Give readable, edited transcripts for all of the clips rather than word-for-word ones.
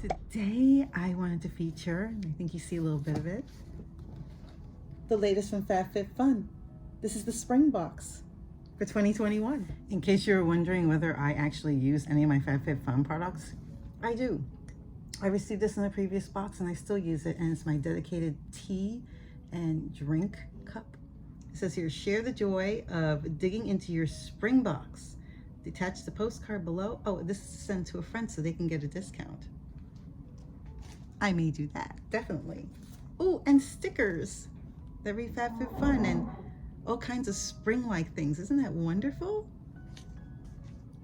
Today I wanted to feature, and I think you see a little bit of it, the latest from FabFitFun. This is the spring box for 2021. In case you're wondering whether I actually use any of my FabFitFun products, I do. I received this in a previous box and I still use it, and it's my dedicated tea and drink cup. It says here, share the joy of digging into your spring box. Detach the postcard below. Oh, this is sent to a friend so they can get a discount. I may do that, definitely. Oh, and stickers that read FabFitFun and all kinds of spring-like things. Isn't that wonderful?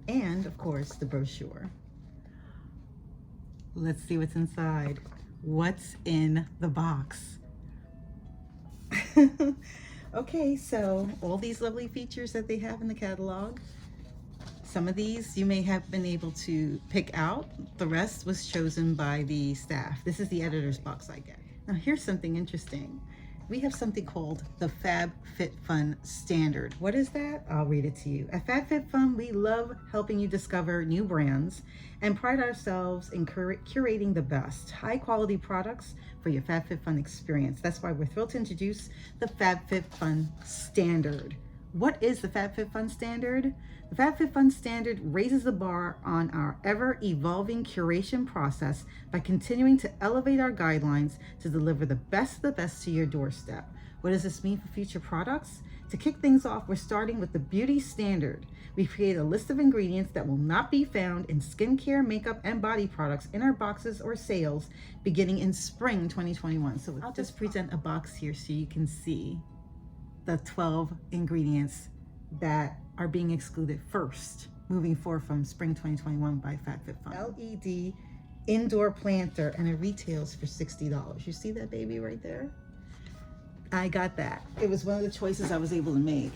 And of course, the brochure. Let's see what's inside. What's in the box? Okay, so all these lovely features that they have in the catalog. Some of these you may have been able to pick out. The rest was chosen by the staff. This is the editor's box I get. Now here's something interesting. We have something called the FabFitFun Standard. What is that? I'll read it to you. At FabFitFun, we love helping you discover new brands and pride ourselves in curating the best high quality products for your FabFitFun experience. That's why we're thrilled to introduce the FabFitFun Standard. What is the FabFitFun Standard? The FabFitFun Standard raises the bar on our ever-evolving curation process by continuing to elevate our guidelines to deliver the best of the best to your doorstep. What does this mean for future products? To kick things off, we're starting with the beauty standard. We've created a list of ingredients that will not be found in skincare, makeup, and body products in our boxes or sales beginning in spring 2021. So I'll just present a box here so you can see the 12 ingredients that are being excluded first, moving forward from spring 2021 by FabFitFun. LED indoor planter, and it retails for $60. You see that baby right there? I got that. It was one of the choices I was able to make.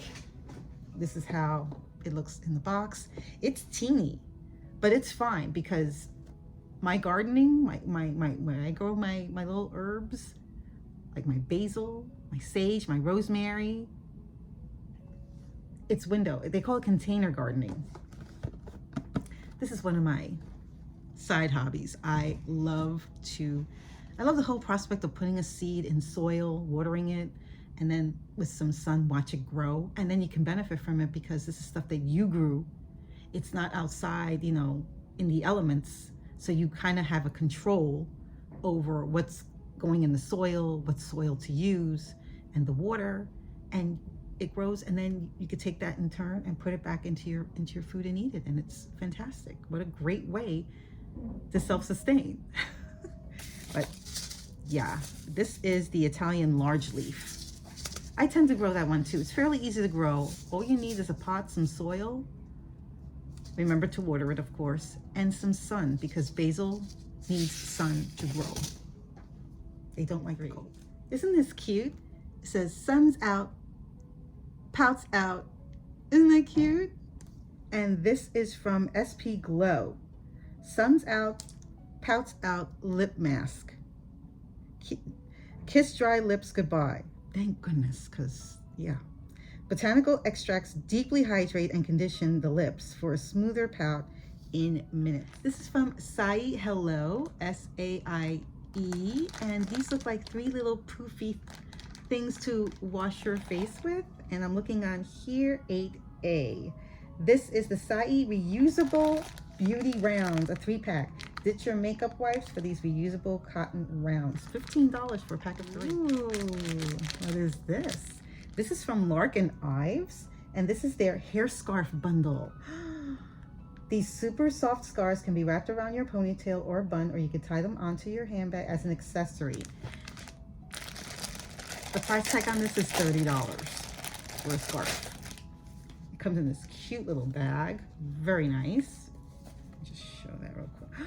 This is how it looks in the box. It's teeny, but it's fine because my gardening, when I grow my little herbs, like my basil, my sage, my rosemary, it's window. They call it container gardening. This is one of my side hobbies. I love the whole prospect of putting a seed in soil, watering it, and then with some sun, watch it grow. And then you can benefit from it because this is stuff that you grew. It's not outside, you know, in the elements. So you kind of have a control over what's going in the soil, what soil to use, and the water, and it grows, and then you could take that in turn and put it back into your food and eat it, and it's fantastic. What a great way to self-sustain. But yeah, this is the Italian large leaf. I tend to grow that one too. It's fairly easy to grow. All you need is a pot, some soil. Remember to water it, of course, and some sun, because basil needs sun to grow. They don't like cold. Isn't this cute? It says sun's out, pouts out. Isn't that cute? And this is from SP Glow. Sun's out, pouts out lip mask. Kiss dry lips goodbye. Thank goodness, because yeah. Botanical extracts deeply hydrate and condition the lips for a smoother pout in minutes. This is from Sai Hello, S-A-I-E, and these look like 3 little poofy things to wash your face with, and I'm looking on here 8A. This is the Sai reusable beauty rounds, a 3-pack. Ditch your makeup wipes for these reusable cotton rounds. $15 for a pack of 3. Ooh, what is this? This is from Lark and Ives, and this is their hair scarf bundle. These super soft scarves can be wrapped around your ponytail or bun, or you can tie them onto your handbag as an accessory. The price tag on this is $30 for a scarf. It comes in this cute little bag. Very nice. Just show that real quick.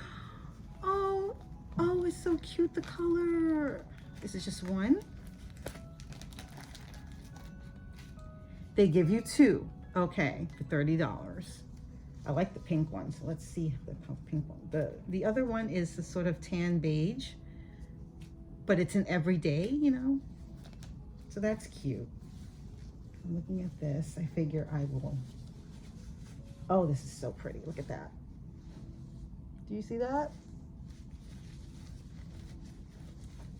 Oh, it's so cute, the color. This is just one. They give you 2, okay, for $30. I like the pink one, so let's see the pink one. The other one is the sort of tan beige, but it's an everyday, you know. So that's cute. I'm looking at this. I figure I will. Oh, this is so pretty. Look at that. Do you see that?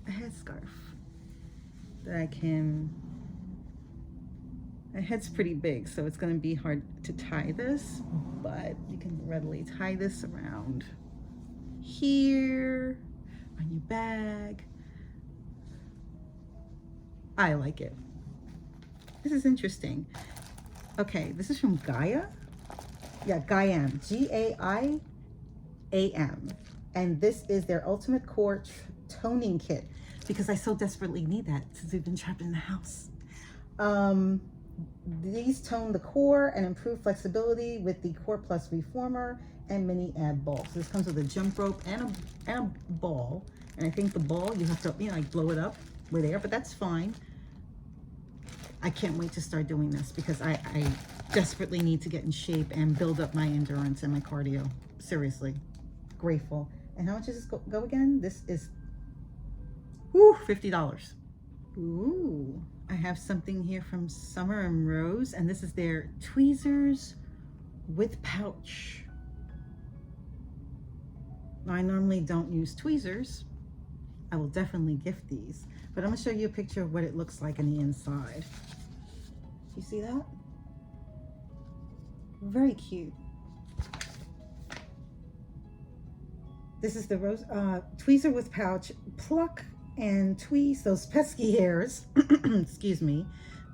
a headscarf that I can, my head's pretty big, so it's going to be hard to tie this, but you can readily tie this around here on your bag. I like it. This is interesting. Okay, this is from Gaia. Yeah, Gaiam, G-A-I-A-M. And this is their Ultimate Core Toning Kit, because I so desperately need that since we've been trapped in the house. These tone the core and improve flexibility with the Core Plus Reformer and mini ab ball. So this comes with a jump rope and a ball. And I think the ball, you have to, you know, like blow it up with air, but that's fine. I can't wait to start doing this because I desperately need to get in shape and build up my endurance and my cardio. Seriously, grateful. And how much does this go again? This is, whew, $50. Ooh, I have something here from Summer and Rose, and this is their tweezers with pouch. Now, I normally don't use tweezers. I will definitely gift these, but I'm gonna show you a picture of what it looks like on the inside. Do you see that? Very cute. This is the Rose tweezer with pouch. Pluck and tweeze those pesky hairs, excuse me,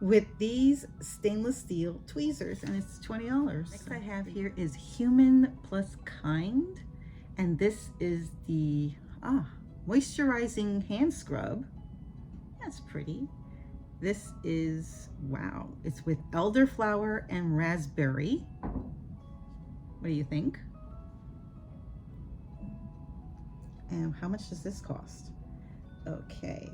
with these stainless steel tweezers, and it's $20. Next I have here is Human Plus Kind, and this is the moisturizing hand scrub. That's pretty. This is, wow, it's with elderflower and raspberry. What do you think? And how much does this cost? Okay,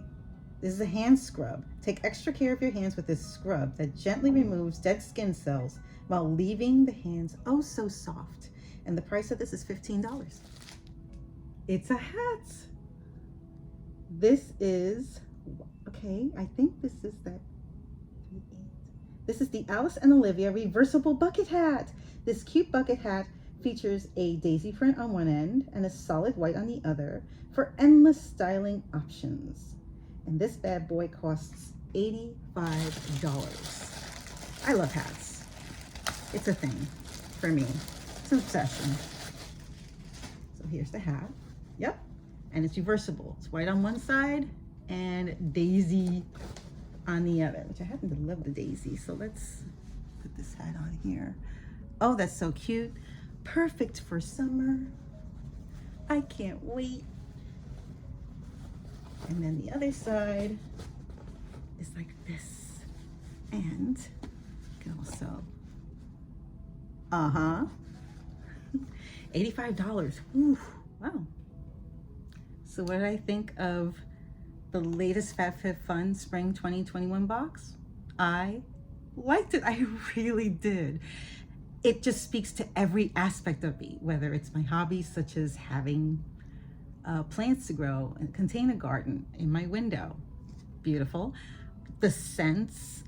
this is a hand scrub. Take extra care of your hands with this scrub that gently removes dead skin cells while leaving the hands oh so soft. And the price of this is $15. It's a hat. This is, okay, I think this is that. This is the Alice and Olivia reversible bucket hat. This cute bucket hat features a daisy print on one end and a solid white on the other for endless styling options. And this bad boy costs $85. I love hats. It's a thing for me. It's an obsession. So here's the hat. Yep. And it's reversible. It's white on one side and daisy on the other, which I happen to love the daisy. So let's put this hat on here. Oh, that's so cute. Perfect for summer. I can't wait. And then the other side is like this. And you can also, $85. Ooh, wow. So what did I think of the latest FabFitFun Spring 2021 box? I liked it. I really did. It just speaks to every aspect of me, whether it's my hobbies, such as having plants to grow and contain a garden in my window. Beautiful. The scents,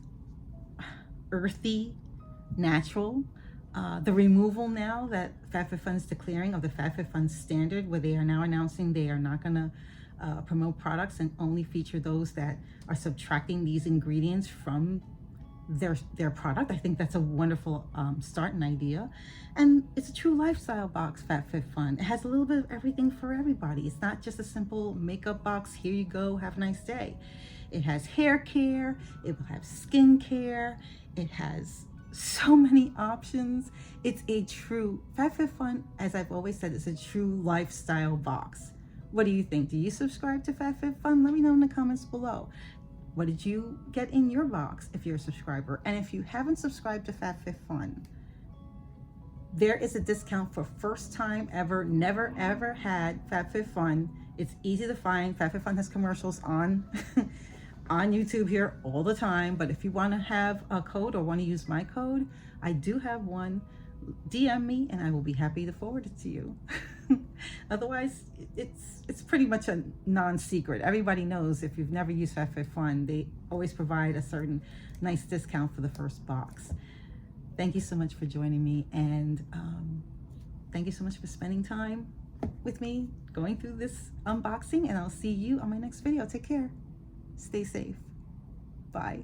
earthy, natural. The removal now that FabFitFun is declaring of the FabFitFun standard, where they are now announcing they are not gonna promote products and only feature those that are subtracting these ingredients from their product. I think that's a wonderful start and idea. And it's a true lifestyle box, FabFitFun. It has a little bit of everything for everybody. It's not just a simple makeup box, here you go, have a nice day. It has hair care, it will have skin care, it has so many options. It's a true, FabFitFun, as I've always said, it's a true lifestyle box. What do you think? Do you subscribe to FabFitFun? Let me know in the comments below. What did you get in your box if you're a subscriber? And if you haven't subscribed to FabFitFun, there is a discount for first time ever, never ever had FabFitFun. It's easy to find. FabFitFun has commercials on on YouTube here all the time, but if you want to have a code or want to use my code, I do have one. DM me and I will be happy to forward it to you. Otherwise, it's pretty much a non-secret. Everybody knows if you've never used FabFitFun, they always provide a certain nice discount for the first box. Thank you so much for joining me, and thank you so much for spending time with me going through this unboxing, and I'll see you on my next video. Take care. Stay safe. Bye.